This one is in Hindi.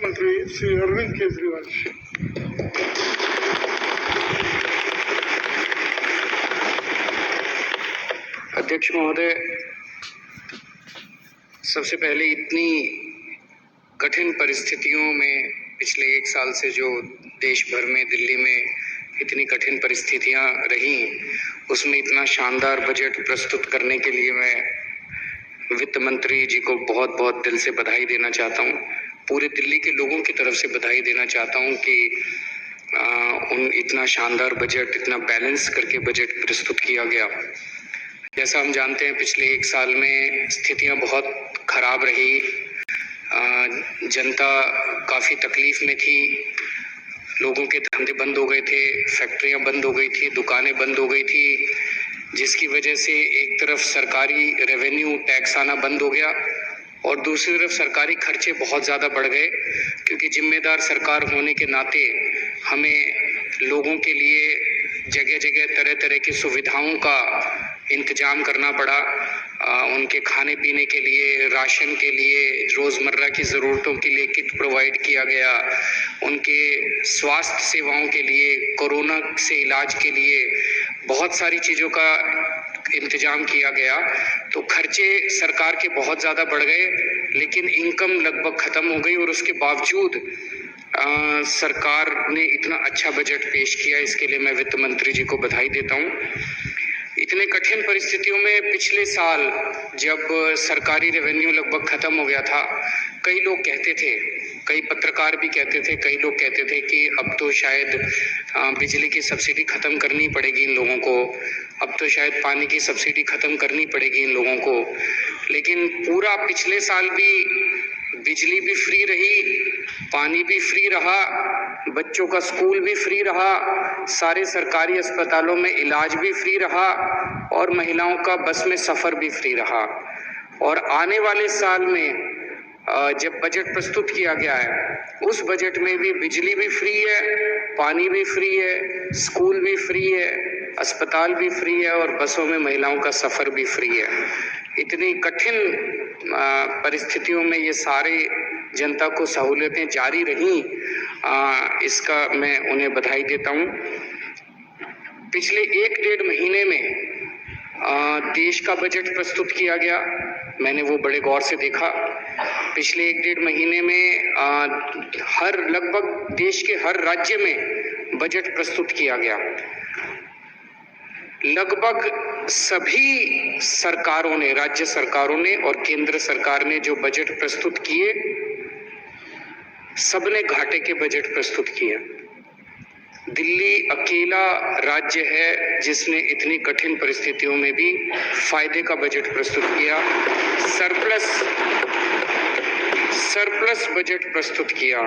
मुख्यमंत्री श्री अरविंद केजरीवाल जी। अध्यक्ष महोदय, सबसे पहले इतनी कठिन परिस्थितियों में पिछले एक साल से जो देश भर में, दिल्ली में इतनी कठिन परिस्थितियां रही, उसमें इतना शानदार बजट प्रस्तुत करने के लिए मैं वित्त मंत्री जी को बहुत बहुत दिल से बधाई देना चाहता हूं। पूरे दिल्ली के लोगों की तरफ से बधाई देना चाहता हूं कि उन इतना शानदार बजट, इतना बैलेंस करके बजट प्रस्तुत किया गया। जैसा हम जानते हैं, पिछले एक साल में स्थितियां बहुत खराब रही, जनता काफ़ी तकलीफ में थी, लोगों के धंधे बंद हो गए थे, फैक्ट्रियां बंद हो गई थी, दुकानें बंद हो गई थी, जिसकी वजह से एक तरफ सरकारी रेवेन्यू टैक्स आना बंद हो गया और दूसरी तरफ सरकारी खर्चे बहुत ज़्यादा बढ़ गए, क्योंकि जिम्मेदार सरकार होने के नाते हमें लोगों के लिए जगह जगह तरह तरह की सुविधाओं का इंतजाम करना पड़ा। उनके खाने पीने के लिए, राशन के लिए, रोज़मर्रा की ज़रूरतों के लिए किट प्रोवाइड किया गया, उनके स्वास्थ्य सेवाओं के लिए, कोरोना से इलाज के लिए बहुत सारी चीज़ों का इंतजाम किया गया। तो खर्चे सरकार के बहुत ज़्यादा बढ़ गए, लेकिन इनकम लगभग ख़त्म हो गई और उसके बावजूद सरकार ने इतना अच्छा बजट पेश किया। इसके लिए मैं वित्त मंत्री जी को बधाई देता हूँ। इतने कठिन परिस्थितियों में पिछले साल जब सरकारी रेवेन्यू लगभग खत्म हो गया था, कई लोग कहते थे, कई पत्रकार भी कहते थे, कई लोग कहते थे कि अब तो शायद बिजली की सब्सिडी खत्म करनी पड़ेगी इन लोगों को, अब तो शायद पानी की सब्सिडी खत्म करनी पड़ेगी इन लोगों को। लेकिन पूरा पिछले साल भी बिजली भी फ्री रही, पानी भी फ्री रहा, बच्चों का स्कूल भी फ्री रहा, सारे सरकारी अस्पतालों में इलाज भी फ्री रहा और महिलाओं का बस में सफ़र भी फ्री रहा। और आने वाले साल में जब बजट प्रस्तुत किया गया है, उस बजट में भी बिजली भी फ्री है, पानी भी फ्री है, स्कूल भी फ्री है, अस्पताल भी फ्री है और बसों में महिलाओं का सफ़र भी फ्री है। इतनी कठिन परिस्थितियों में ये सारे जनता को सहूलियतें जारी रहीं, इसका मैं उन्हें बधाई देता हूँ। पिछले 1-1.5 महीने में देश का बजट प्रस्तुत किया गया, मैंने वो बड़े गौर से देखा। पिछले 1-1.5 महीने में लगभग देश के हर राज्य में बजट प्रस्तुत किया गया। लगभग सभी सरकारों ने, राज्य सरकारों ने और केंद्र सरकार ने जो बजट प्रस्तुत किए, सबने घाटे के बजट प्रस्तुत किए। दिल्ली अकेला राज्य है जिसने इतनी कठिन परिस्थितियों में भी फायदे का बजट प्रस्तुत किया, सरप्लस बजट प्रस्तुत किया।